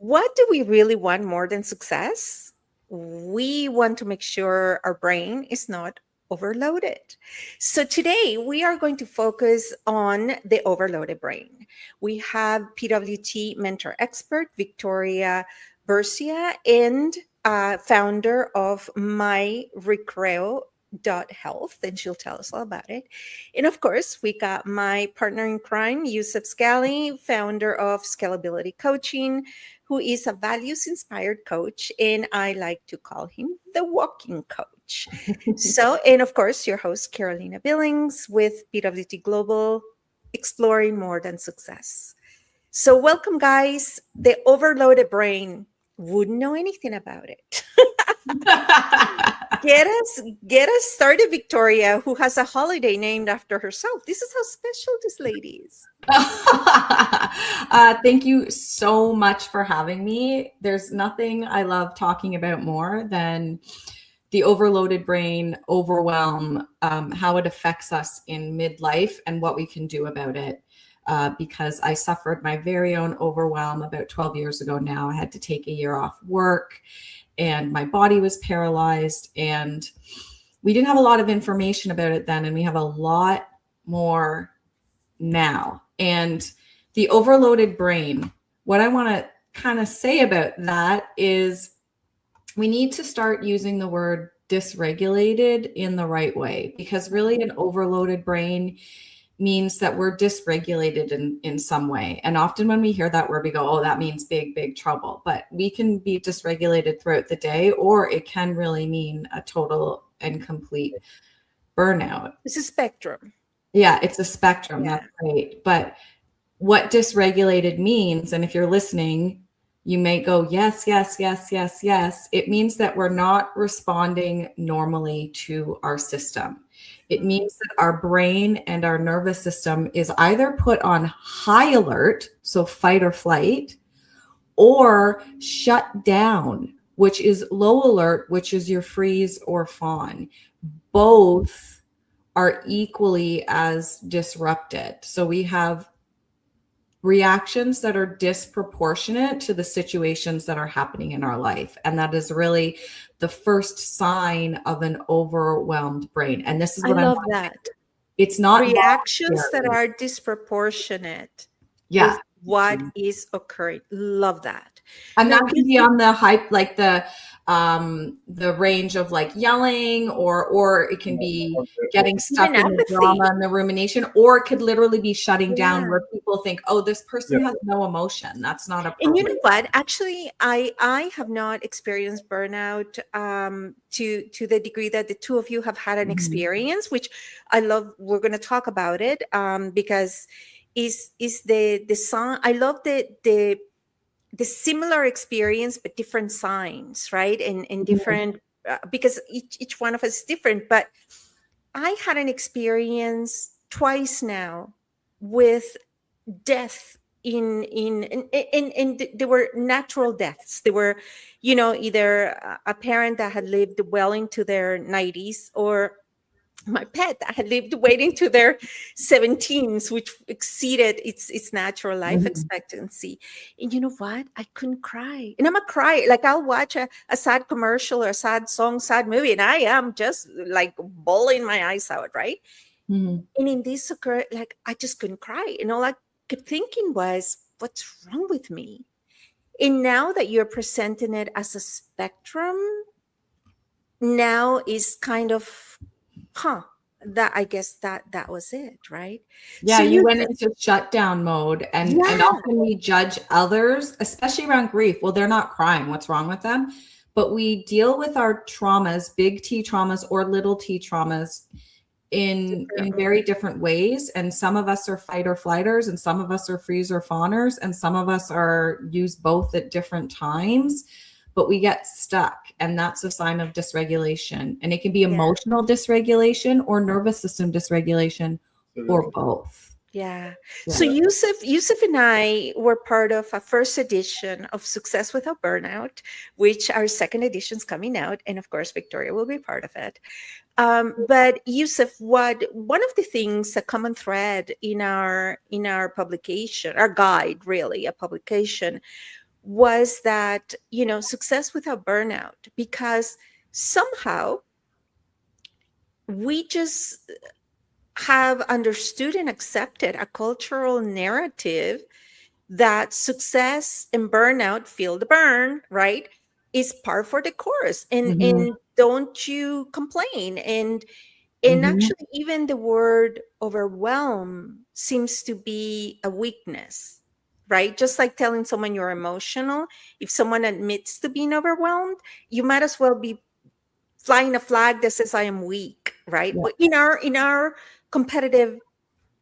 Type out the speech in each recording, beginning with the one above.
what do we really want more than success? We want to make sure our brain is not overloaded. So today we are going to focus on the overloaded brain. We have PWT Mentor Expert Victoria Burcea and founder of Recreo Health, and she'll tell us all about it. And of course, we got my partner in crime, Youssef Skalli, founder of Scalability Coaching, who is a values-inspired coach, and I like to call him the walking coach. So, and of course, your host, Carolina Billings with PWT Global, exploring more than success. So welcome, guys. The overloaded brain. Wouldn't know anything about it. Get us started, Victoria, who has a holiday named after herself. This is how special this lady is. Thank you so much for having me. There's nothing I love talking about more than the overloaded brain, overwhelm, how it affects us in midlife and what we can do about it. Because I suffered my very own overwhelm about 12 years ago now. I had to take a year off work and my body was paralyzed, and we didn't have a lot of information about it then, and we have a lot more now. And the overloaded brain, what I want to kind of say about that is we need to start using the word dysregulated in the right way, because really an overloaded brain means that we're dysregulated in some way. And often when we hear that word, we go, oh, that means big, big trouble. But we can be dysregulated throughout the day, or it can really mean a total and complete burnout. It's a spectrum. Yeah, it's a spectrum. Yeah. That's great. But what dysregulated means, and if you're listening, you may go, yes, yes, yes, yes, yes. It means that we're not responding normally to our system. It means that our brain and our nervous system is either put on high alert, so fight or flight, or shut down, which is low alert, which is your freeze or fawn. Both are equally as disrupted. So we have reactions that are disproportionate to the situations that are happening in our life. And that is really the first sign of an overwhelmed brain. And this is what I love that. It's not reactions that are disproportionate. Yeah. With what is occurring. Love that. And that can be on the hype, like the range of like yelling, or it can be getting stuck in the drama and the rumination, or it could literally be shutting down where people think, oh, this person has no emotion. That's not appropriate. And you know what? Actually, I have not experienced burnout to the degree that the two of you have had an experience, which I love. We're going to talk about it because is the sign. I love the similar experience, but different signs, right? And different, because each one of us is different. But I had an experience twice now with death and there were natural deaths. There were, either a parent that had lived well into their 90s, or my pet that had lived waiting to their 17s, which exceeded its natural life expectancy. And you know what? I couldn't cry. And I'm a crier. Like, I'll watch a sad commercial or a sad song, sad movie, and I am just like bawling my eyes out, right? And in this occurred, like, I just couldn't cry. And all I kept thinking was, what's wrong with me? And now that you're presenting it as a spectrum, now is kind of, that I guess that was it, right? Yeah, so you went into shutdown mode, and often we judge others, especially around grief. Well, they're not crying. What's wrong with them? But we deal with our traumas, big T traumas or little t traumas, in very different ways. And some of us are fight or flighters, and some of us are freeze or fawners, and some of us use both at different times. But we get stuck, and that's a sign of dysregulation. And it can be emotional dysregulation or nervous system dysregulation, or both. Yeah. So Youssef and I were part of a first edition of Success Without Burnout, which our second edition is coming out. And of course, Victoria will be part of it. But Youssef, one of the things, a common thread in our publication, our guide, really, a publication, was that, success without burnout, because somehow we just have understood and accepted a cultural narrative that success and burnout, feel the burn, right, is par for the course, and don't you complain, and actually even the word overwhelm seems to be a weakness, right? Just like telling someone you're emotional, if someone admits to being overwhelmed, you might as well be flying a flag that says I am weak, right? Yeah. But in our competitive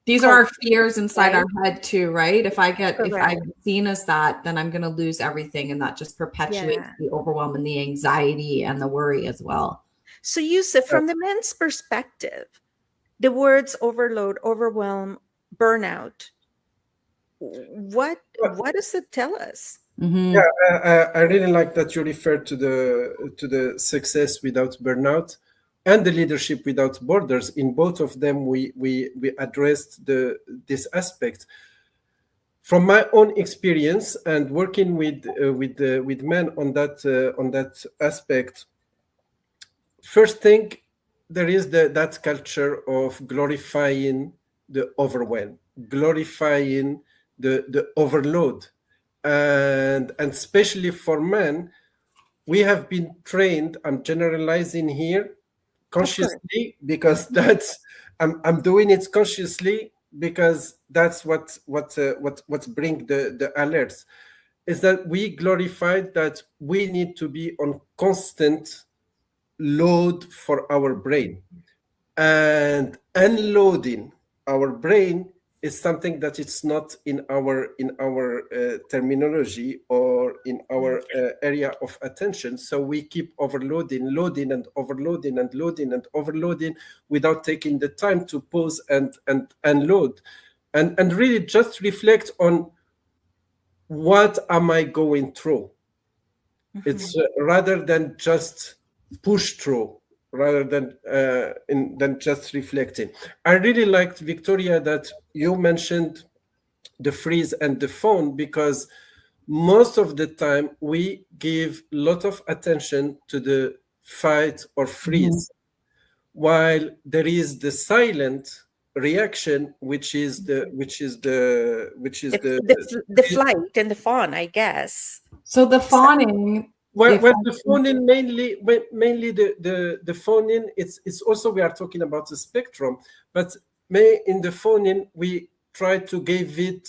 These are our culture, fears inside right? our head too, right? If Correct. I'm seen as that, then I'm going to lose everything, and that just perpetuates Yeah. the overwhelm and the anxiety and the worry as well. So, Yusuf, from the men's perspective, the words overload, overwhelm, burnout, what does it tell us? Mm-hmm. Yeah, I really like that you referred to the success without burnout and the leadership without borders. In both of them, we addressed this aspect. From my own experience and working with men on that aspect, first thing, there is that culture of glorifying the overwhelm, glorifying the overload, and especially for men, we have been trained. I'm generalizing here Of course. consciously because that's I'm doing it consciously because that's what bring the alerts, is that we glorified that we need to be on constant load for our brain, and unloading our brain is something that it's not in our terminology or in our area of attention. So we keep overloading, loading and overloading and loading and overloading without taking the time to pause and unload, and really just reflect on what am I going through. It's rather than just push through, rather than just reflecting. I really liked, Victoria, that you mentioned the freeze and the phone, because most of the time we give a lot of attention to the fight or freeze, while there is the silent reaction, which is The flight and the fawn, I guess. So the fawning, well, if I the phone in mainly the phone in, it's also, we are talking about the spectrum, but in the phone in we try to give it,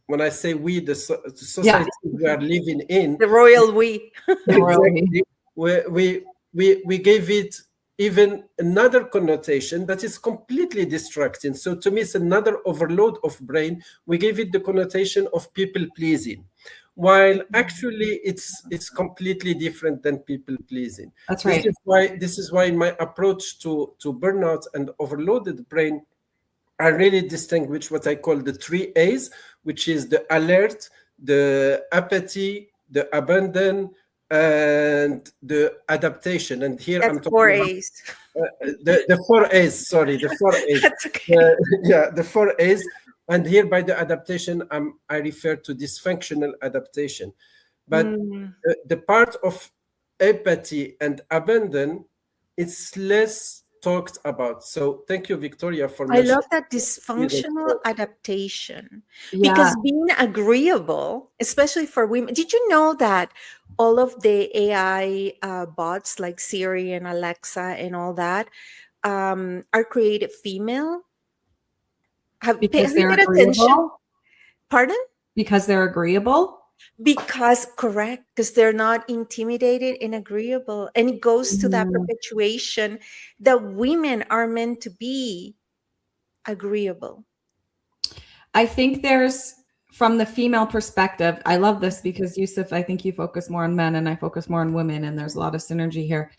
when I say we, the society we are living in, The royal we. exactly, we gave it even another connotation that is completely distracting. So to me, it's another overload of brain. We gave it the connotation of people pleasing, while actually it's completely different than people pleasing. That's right. This is why in my approach to burnout and overloaded brain, I really distinguish what I call the 3 A's, which is the alert, the apathy, the abandon, and the adaptation. And here That's I'm talking 4 about A's. the 4 A's. Sorry, the 4 A's. That's okay. The 4 A's. And here by the adaptation, I refer to dysfunctional adaptation. But the part of apathy and abandon, it's less talked about. So thank you, Victoria, for I mentioning. love that dysfunctional adaptation, Yeah. because being agreeable, especially for women. Did you know that all of the AI bots like Siri and Alexa and all that are created female? Have Because you they're paid attention? agreeable. Pardon? Because they're agreeable. Because correct, because they're not intimidated and agreeable. And it goes to that perpetuation that women are meant to be agreeable. I think there's, from the female perspective, I love this because Youssef, I think you focus more on men and I focus more on women, and there's a lot of synergy here.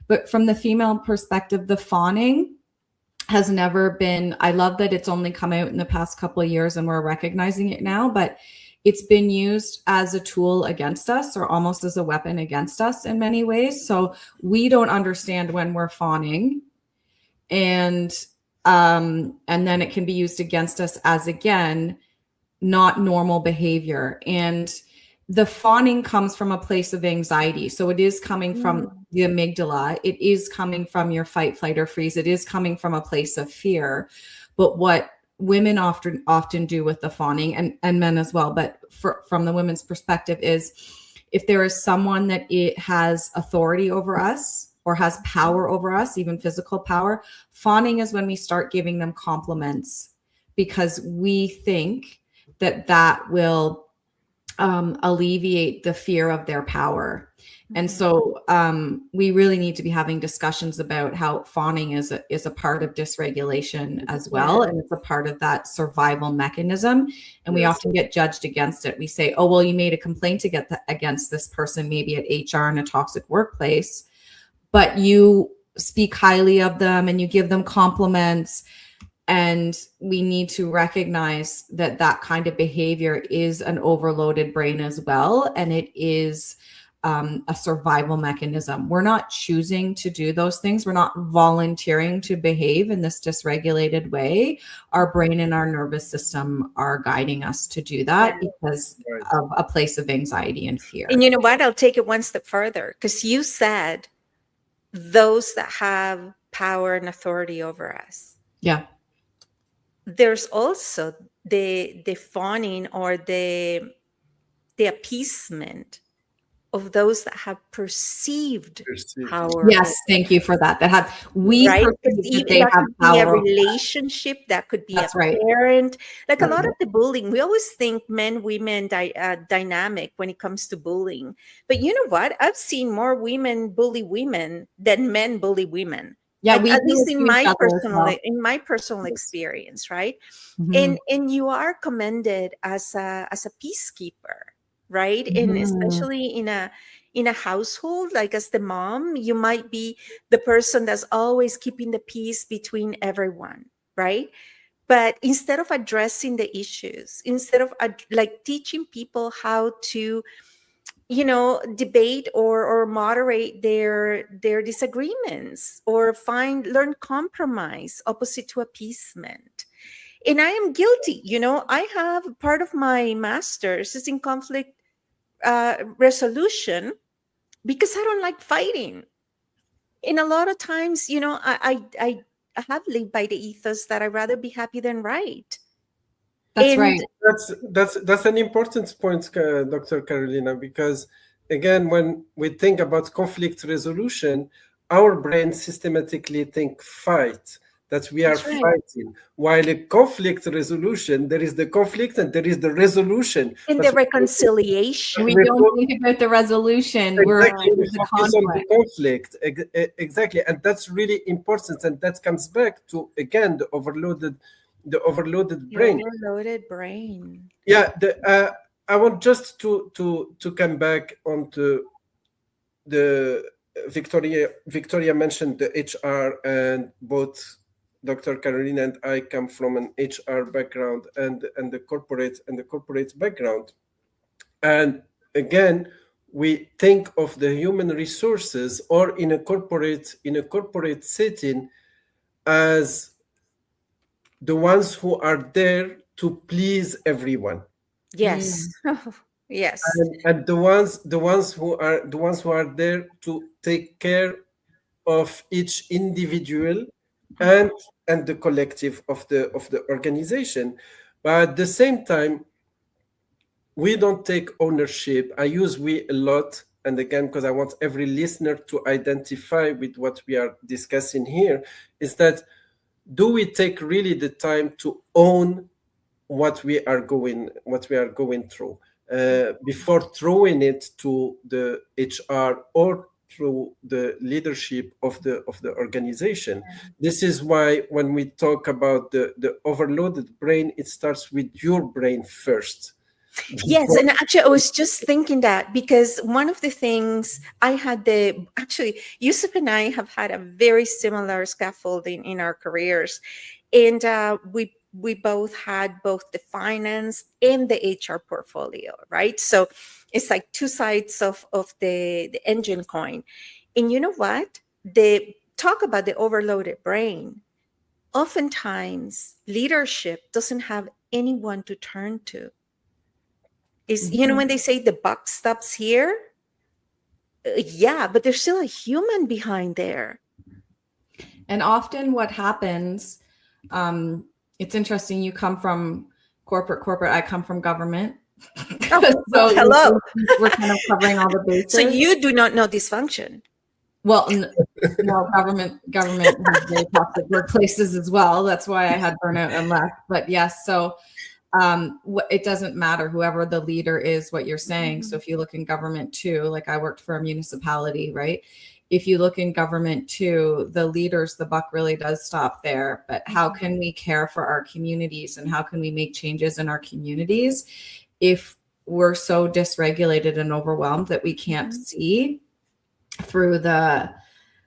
But from the female perspective, the fawning has never been, I love that it's only come out in the past couple of years and we're recognizing it now, but it's been used as a tool against us, or almost as a weapon against us in many ways. So we don't understand when we're fawning, and then it can be used against us as, again, not normal behavior. And the fawning comes from a place of anxiety. So it is coming from the amygdala. It is coming from your fight, flight, or freeze. It is coming from a place of fear. But what women often do with the fawning, and men as well, but from the women's perspective, is if there is someone that it has authority over us or has power over us, even physical power, fawning is when we start giving them compliments because we think that will alleviate the fear of their power. And so we really need to be having discussions about how fawning is a part of dysregulation as well. And it's a part of that survival mechanism. And we often get judged against it. We say, oh, well, you made a complaint against this person, maybe at HR in a toxic workplace, but you speak highly of them and you give them compliments. And we need to recognize that kind of behavior is an overloaded brain as well. And it is a survival mechanism. We're not choosing to do those things. We're not volunteering to behave in this dysregulated way. Our brain and our nervous system are guiding us to do that because of a place of anxiety and fear. And you know what? I'll take it one step further, because you said those that have power and authority over us. Yeah. There's also the fawning or the appeasement of those that have perceived power. Yes, thank you for that. That have Right? perceive that they have Could be a power. relationship, that could be That's a right. parent. Like a lot of the bullying, we always think men-women dynamic when it comes to bullying. But you know what? I've seen more women bully women than men bully women. Yeah, Like, at least in my personal experience, right? Mm-hmm. And you are commended as a peacekeeper, right? And especially in a household, like as the mom, you might be the person that's always keeping the peace between everyone, right? But instead of addressing the issues, instead of like teaching people how to, debate or moderate their disagreements, or learn compromise opposite to appeasement. And I am guilty. I have part of my master's is in conflict resolution, because I don't like fighting. And a lot of times, I have lived by the ethos that I'd rather be happy than right. That's right. That's an important point, Dr. Carolina, because again, when we think about conflict resolution, our brain systematically think fight, that we are fighting. While a conflict resolution, there is the conflict and there is the resolution. And the reconciliation. We don't think about the resolution. Exactly. We're We focus on the conflict. Exactly. And that's really important. And that comes back to, again, the overloaded brain. Overloaded brain. Yeah. I want just to come back onto the Victoria mentioned the HR, and both Dr. Carolina and I come from an HR background and the corporate background. And again, we think of the human resources or in a corporate setting as the ones who are there to please everyone. Yes. Yes. And the ones who are there to take care of each individual and the collective of the organization. But at the same time, we don't take ownership. I use we a lot, and again, because I want every listener to identify with what we are discussing here, is that do we take really the time to own what we are going through before throwing it to the HR or through the leadership of the organization? This is why when we talk about the overloaded brain, it starts with your brain first. Yes, and actually I was just thinking that, because one of the things Youssef and I have had a very similar scaffolding in our careers, and we both had both the finance and the HR portfolio, right? So it's like two sides of the engine coin. And you know what? They talk about the overloaded brain. Oftentimes, leadership doesn't have anyone to turn to. is, you know, when they say the buck stops here, yeah, but there's still a human behind there. And often what happens, it's interesting, you come from corporate, I come from government. Oh, so hello. We're kind of covering all the bases. So you do not know dysfunction. Well, no, government has very toxic workplaces as well. That's why I had burnout and left. But yes, so it doesn't matter whoever the leader is, what you're saying. So if you look in government too, like I worked for a municipality, right? If you look in government too, the leaders, the buck really does stop there. But how can we care for our communities, and how can we make changes in our communities if we're so dysregulated and overwhelmed that we can't see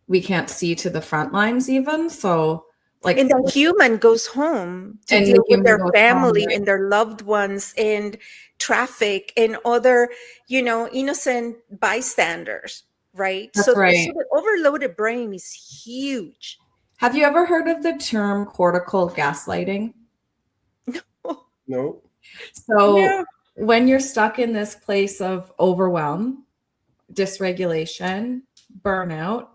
we can't see to the front lines even? So like, and the human goes home to deal with their family and their loved ones and traffic and other, you know, innocent bystanders, right? That's right. So the overloaded brain is huge. Have you ever heard of the term cortical gaslighting? No. So when you're stuck in this place of overwhelm, dysregulation, burnout,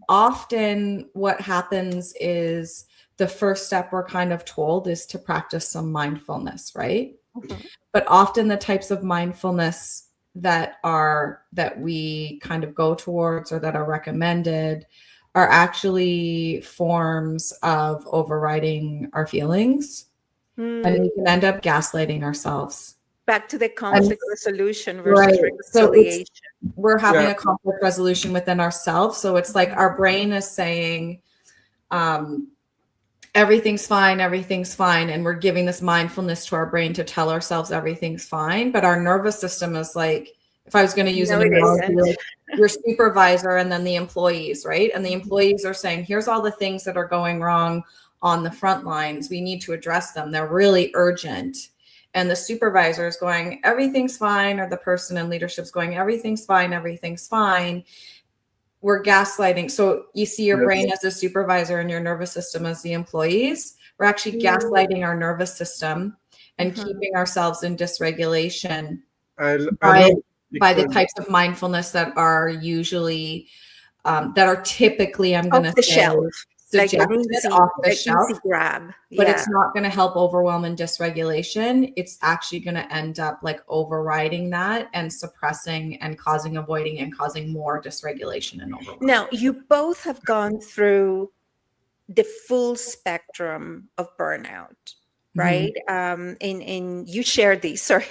often what happens is the first step we're kind of told is to practice some mindfulness, right? But often the types of mindfulness that we kind of go towards or that are recommended are actually forms of overriding our feelings. And we can end up gaslighting ourselves. Back to the conflict resolution versus reconciliation. So we're having a conflict resolution within ourselves. So it's like our brain is saying, everything's fine. And we're giving this mindfulness to our brain to tell ourselves everything's fine. But our nervous system is like, if I was going to use an analogy, like your supervisor and then the employees, right? And the employees are saying, here's all the things that are going wrong on the front lines. We need to address them. They're really urgent. And the supervisor is going, everything's fine. Or the person in leadership is going, everything's fine. We're gaslighting. So you see your brain as a supervisor and your nervous system as the employees. We're actually gaslighting our nervous system and keeping ourselves in dysregulation by the types of mindfulness that are usually, that are typically, I'm going to say, like off the shelf, grab. But it's not going to help overwhelm and dysregulation. It's actually going to end up like overriding that and suppressing and causing avoiding and causing more dysregulation and overwhelm. Now, you both have gone through the full spectrum of burnout, right? And you shared these. Sorry,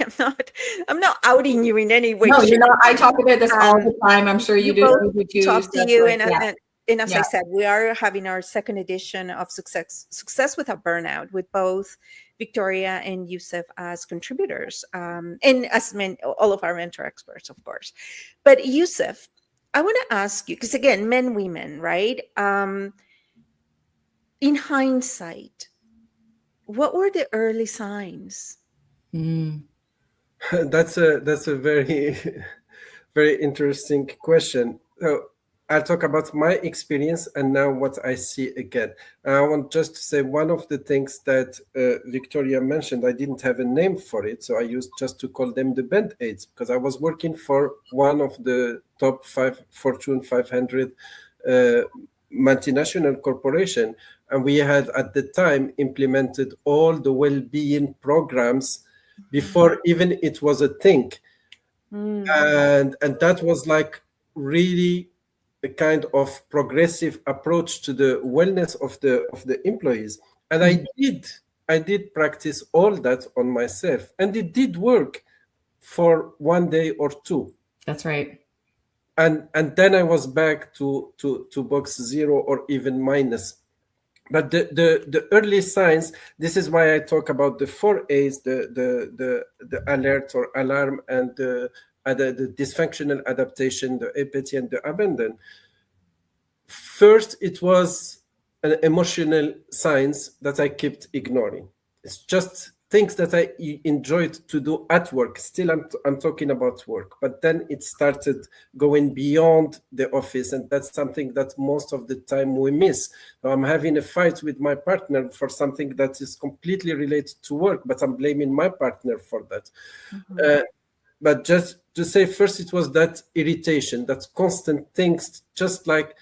I'm not outing you in any way. No, you're not. I talk about this all the time. I'm sure you do. Talk to you and as I said, we are having our second edition of Success Without Burnout with both Victoria and Youssef as contributors, and as all of our mentor experts, of course. But Youssef, I want to ask you, because again, men, women, right? In hindsight, what were the early signs? That's a very, very interesting question. So I'll talk about my experience and now what I see again. And I want just to say one of the things that Victoria mentioned, I didn't have a name for it, so I used just to call them the band-aids, because I was working for one of the top 5 Fortune 500 multinational corporation, and we had at the time implemented all the well-being programs before even it was a thing. And that was like really a kind of progressive approach to the wellness of the employees. And I did practice all that on myself, and it did work for 1 day or two. That's right. And then I was back to box zero or even minus. But the early signs, this is why I talk about the 4 A's, the alert or alarm, and the dysfunctional adaptation, the apathy, and the abandon. First, it was an emotional signs that I kept ignoring. It's just things that I enjoyed to do at work. Still, I'm talking about work. But then it started going beyond the office, and that's something that most of the time we miss. I'm having a fight with my partner for something that is completely related to work, but I'm blaming my partner for that. but just to say first, it was that irritation, that constant things, just like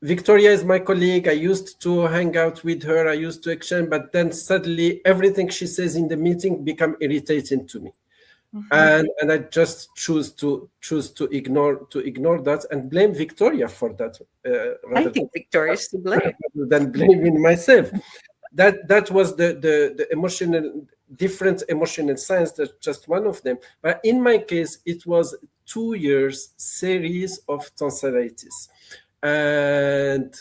Victoria is my colleague. I used to hang out with her. I used to exchange, but then suddenly everything she says in the meeting become irritating to me. And I just choose to ignore that and blame Victoria for that. I think Victoria is to blame rather than blaming myself. That was the emotional, different emotional science. That's just one of them. But in my case, it was 2 years series of tonsillitis, and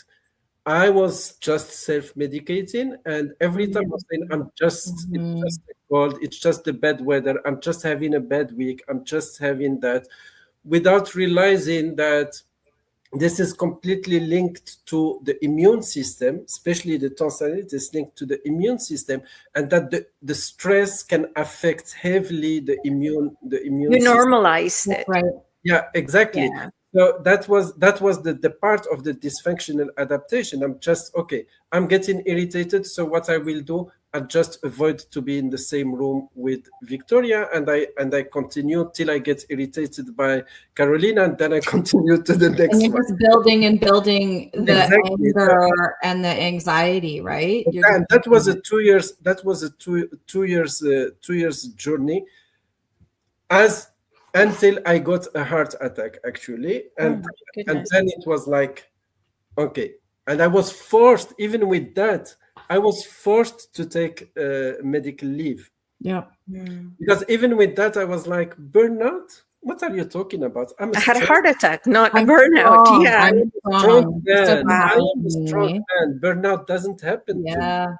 I was just self-medicating, and every time I was saying, it's just a cold, it's just the bad weather, I'm just having a bad week, I'm just having that, without realizing that this is completely linked to the immune system, especially the tonsillitis linked to the immune system, and that the stress can affect heavily the immune you system. normalized it, Right. Yeah, exactly. Yeah. So that was the part of the dysfunctional adaptation. I'm just, okay, I'm getting irritated, so what I will do, I just avoid to be in the same room with Victoria, and I continue till I get irritated by Carolina, and then I continue to the next And you're one. just building the Exactly. anger and the anxiety, right? And that was a 2 years. That was a 2 years journey, until I got a heart attack, actually, and then it was like, okay, and I was forced, even with that, I was forced to take medical leave. Yeah. Because even with that, I was like, burnout? What are you talking about? I had a heart attack, not a burnout. Strong. Yeah. I'm strong man. Wow. I am a strong man. Burnout doesn't happen to me.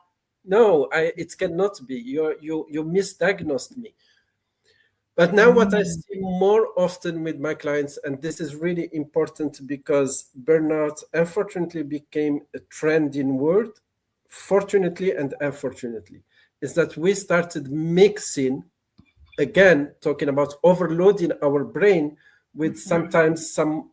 No, it cannot be. You misdiagnosed me. But now what I see more often with my clients, and this is really important because burnout unfortunately became a trending word, fortunately and unfortunately, is that we started mixing, again, talking about overloading our brain with sometimes some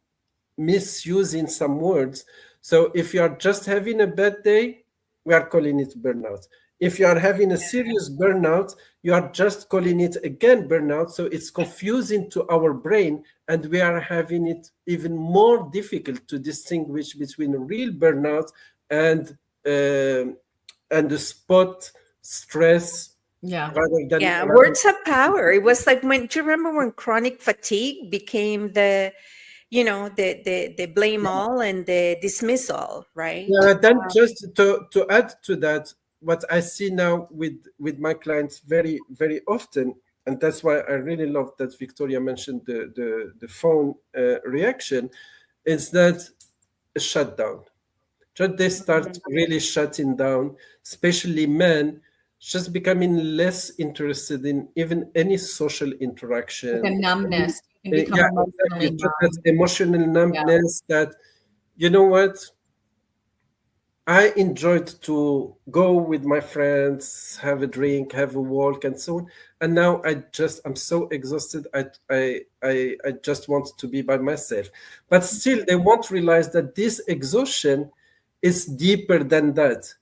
misusing some words. So if you are just having a bad day, we are calling it burnout. If you are having a serious burnout, you are just calling it again burnout. So it's confusing to our brain, and we are having it even more difficult to distinguish between real burnout and the spot stress. Rather than words have power. It was like do you remember when chronic fatigue became the blame all and the dismiss all, right? Yeah, then just to add to that, what I see now with my clients very, very often, and that's why I really love that Victoria mentioned the phone reaction, is that a shutdown. Just they start really shutting down, especially men, just becoming less interested in even any social interaction. Like a numbness. Exactly. That emotional numbness that, you know what? I enjoyed to go with my friends, have a drink, have a walk, and so on. And now I'm so exhausted. I just want to be by myself. But still, they won't realize that this exhaustion is deeper than that.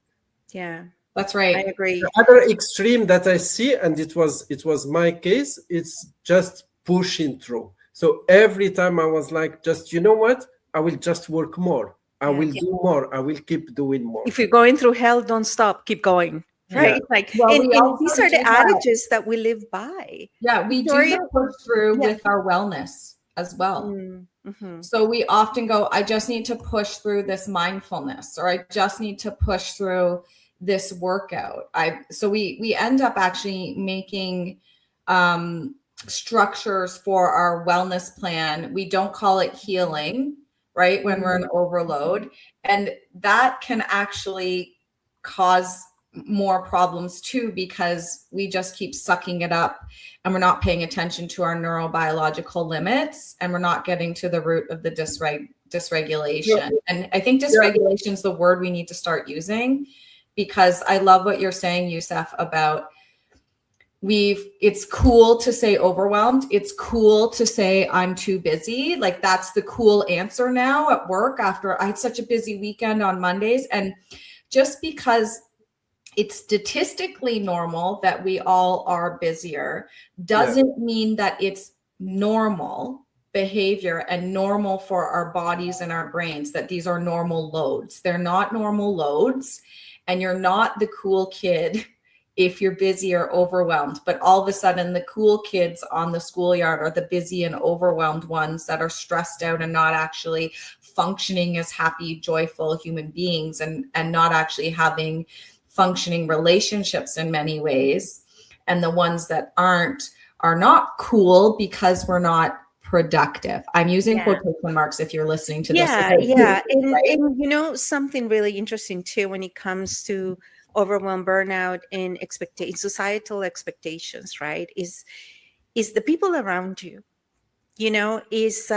Yeah, that's right. I agree. The other extreme that I see, and it was my case, it's just pushing through. So every time I was like, just, you know what? I will just work more. I will do more. I will keep doing more. If you're going through hell, don't stop. Keep going. Right? Like, and these are the adages that we live by. Yeah, we do the push through with our wellness as well. So we often go, I just need to push through this mindfulness, or I just need to push through this workout. So we end up actually making structures for our wellness plan. We don't call it healing, right? When we're in overload, and that can actually cause more problems too, because we just keep sucking it up and we're not paying attention to our neurobiological limits, and we're not getting to the root of the dysregulation. And I think dysregulation is the word we need to start using, because I love what you're saying, Youssef, about it's cool to say overwhelmed. It's cool to say I'm too busy. Like, that's the cool answer now at work after I had such a busy weekend on Mondays. And just because it's statistically normal that we all are busier. Doesn't mean that it's normal behavior and normal for our bodies and our brains, that these are normal loads. They're not normal loads, and you're not the cool kid if you're busy or overwhelmed. But all of a sudden, the cool kids on the schoolyard are the busy and overwhelmed ones that are stressed out and not actually functioning as happy, joyful human beings, and not actually having functioning relationships in many ways. And the ones that aren't are not cool because we're not productive. I'm using quotation marks if you're listening to this. Yeah. And you know, something really interesting too, when it comes to overwhelm, burnout, and societal expectations, right? Is the people around you, you know, is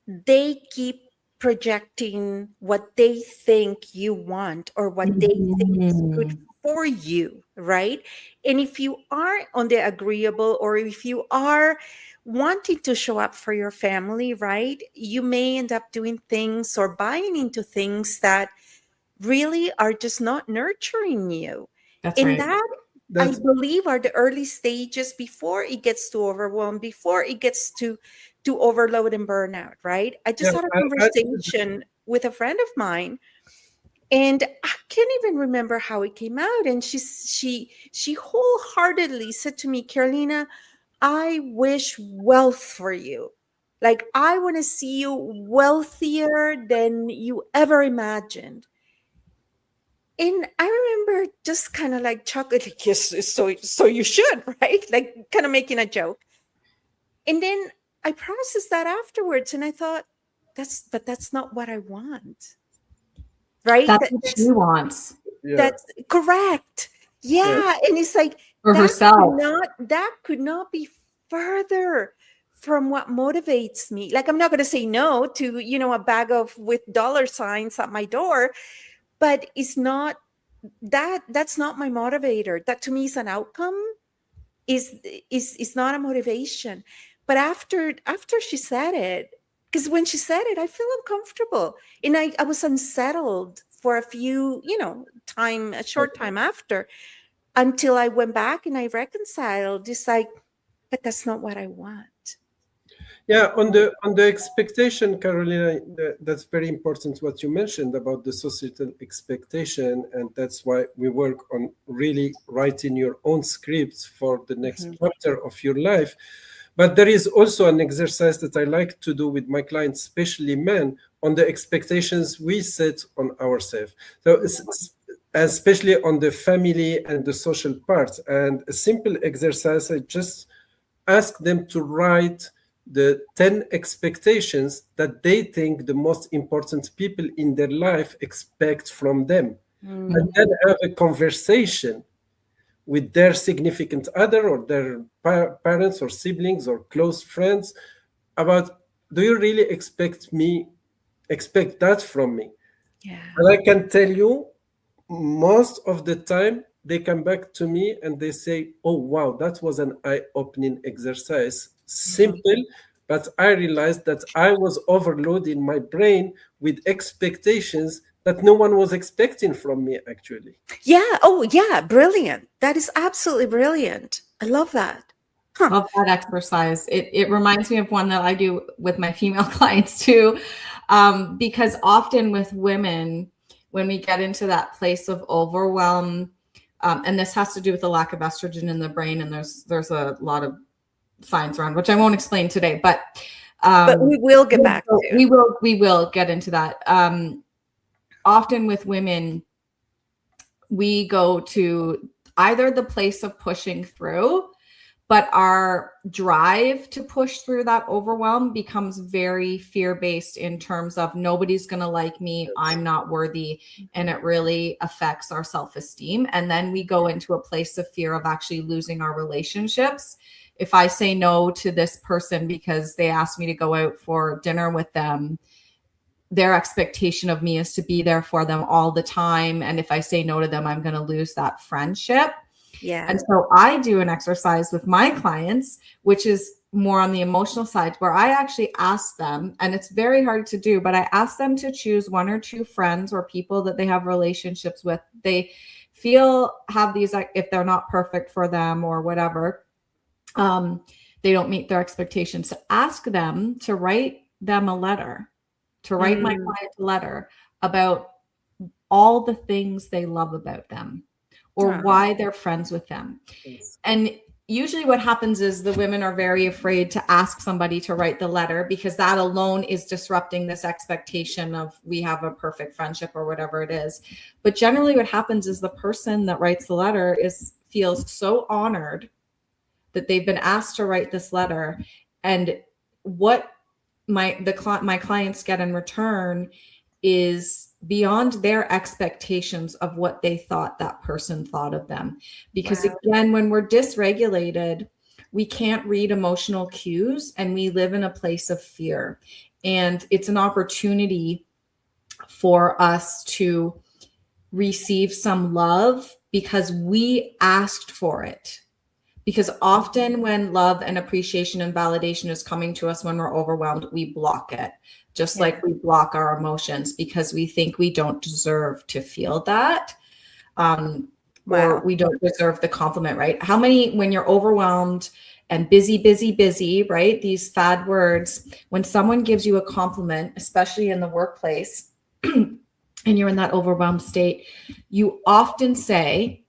they keep projecting what they think you want or what they think is good for you, right? And if you are on the agreeable, or if you are wanting to show up for your family, right, you may end up doing things or buying into things that really are just not nurturing you. That's right. I believe are the early stages before it gets to overwhelm, before it gets to overload and burnout, right? I just had a conversation with a friend of mine, and I can't even remember how it came out. And she wholeheartedly said to me, Carolina, I wish wealth for you. Like, I want to see you wealthier than you ever imagined. And I remember just kind of like chuckling, like, yes, so you should, right? Like, kind of making a joke. And then I processed that afterwards, and I thought, that's not what I want, right? That's what she wants. That's correct. Yeah. And it's like, for herself. That could not be further from what motivates me. Like, I'm not going to say no to, you know, a bag with dollar signs at my door, but it's not that's not my motivator. That to me is an outcome, is not a motivation. But after she said it, because when she said it, I feel uncomfortable, and I was unsettled for a few, you know, a short time after, until I went back and I reconciled. It's like, but that's not what I want. Yeah, on the expectation, Carolina, that's very important what you mentioned about the societal expectation, and that's why we work on really writing your own scripts for the next chapter of your life. But there is also an exercise that I like to do with my clients, especially men, on the expectations we set on ourselves. So especially on the family and the social part. And a simple exercise, I just ask them to write the 10 expectations that they think the most important people in their life expect from them. And then have a conversation with their significant other or their parents or siblings or close friends about, do you really expect that from me? Yeah. And I can tell you, most of the time they come back to me and they say, oh wow, that was an eye-opening exercise. Simple, but I realized that I was overloading my brain with expectations that no one was expecting from me, actually. Yeah. Oh, yeah. Brilliant. That is absolutely brilliant. I love that. Love that exercise. It reminds me of one that I do with my female clients too, because often with women, when we get into that place of overwhelm, and this has to do with the lack of estrogen in the brain, and there's a lot of science around, which I won't explain today, but we will get back to. We will get into that. Often with women, we go to either the place of pushing through, but our drive to push through that overwhelm becomes very fear-based in terms of nobody's going to like me, I'm not worthy, and it really affects our self-esteem. And then we go into a place of fear of actually losing our relationships. If I say no to this person because they asked me to go out for dinner with them, their expectation of me is to be there for them all the time. And if I say no to them, I'm going to lose that friendship. Yeah. And so I do an exercise with my clients, which is more on the emotional side, where I actually ask them, and it's very hard to do, but I ask them to choose 1 or 2 friends or people that they have relationships with. They feel have these, like, if they're not perfect for them or whatever, they don't meet their expectations. So ask them to write them a letter, to write my client a letter about all the things they love about them or why they're friends with them. And usually what happens is the women are very afraid to ask somebody to write the letter, because that alone is disrupting this expectation of we have a perfect friendship or whatever it is. But generally what happens is the person that writes the letter feels so honored that they've been asked to write this letter, and what my clients get in return is beyond their expectations of what they thought that person thought of them. Because again, when we're dysregulated, we can't read emotional cues and we live in a place of fear. And it's an opportunity for us to receive some love because we asked for it. Because often when love and appreciation and validation is coming to us when we're overwhelmed, we block it, just like we block our emotions because we think we don't deserve to feel that, or we don't deserve the compliment, right? How many, when you're overwhelmed and busy, right? These fad words, when someone gives you a compliment, especially in the workplace, and you're in that overwhelmed state, you often say,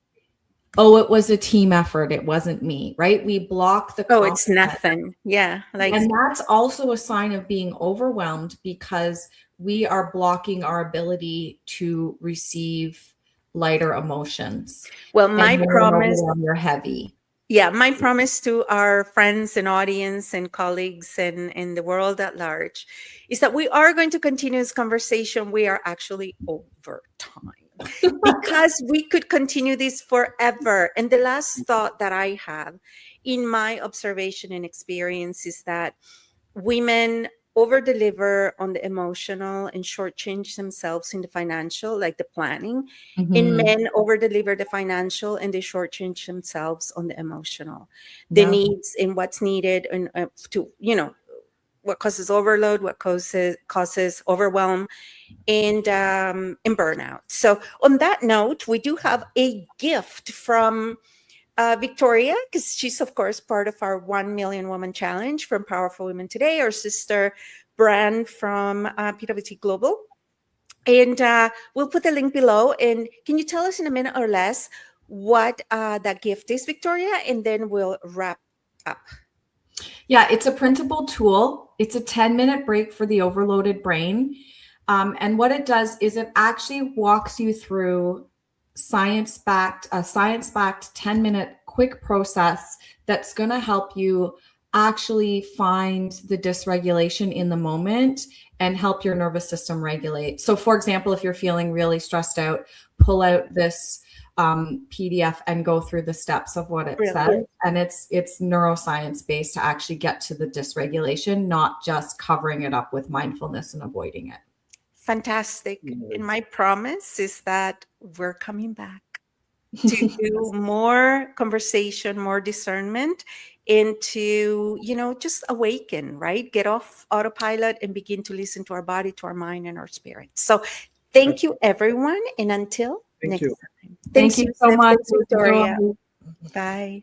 oh, it was a team effort. It wasn't me, right? We block the compliment. It's nothing. Yeah. And that's also a sign of being overwhelmed because we are blocking our ability to receive lighter emotions. Well, my promise, you're heavy. Yeah, my promise to our friends and audience and colleagues and in the world at large is that we are going to continue this conversation. We are actually over time. Because we could continue this forever. And the last thought that I have in my observation and experience is that women over-deliver on the emotional and shortchange themselves in the financial, like the planning, and men over-deliver the financial and they shortchange themselves on the emotional, the needs and what's needed, and to, what causes overload, what causes overwhelm, and burnout. So on that note, we do have a gift from Victoria, because she's of course part of our 1 Million Woman Challenge from Powerful Women Today, our sister brand from PWT Global. And we'll put the link below. And can you tell us in a minute or less what that gift is, Victoria? And then we'll wrap up. Yeah, it's a printable tool. It's a 10-minute break for the overloaded brain. And what it does is it actually walks you through a science-backed 10-minute quick process that's going to help you actually find the dysregulation in the moment and help your nervous system regulate. So for example, if you're feeling really stressed out, pull out this PDF and go through the steps of what it says. And it's neuroscience based to actually get to the dysregulation, not just covering it up with mindfulness and avoiding it. Fantastic. And my promise is that we're coming back to do more conversation, more discernment, and to, just awaken, right? Get off autopilot and begin to listen to our body, to our mind, and our spirit. So thank you, everyone. And until next time. Thank you so much, Victoria. Bye.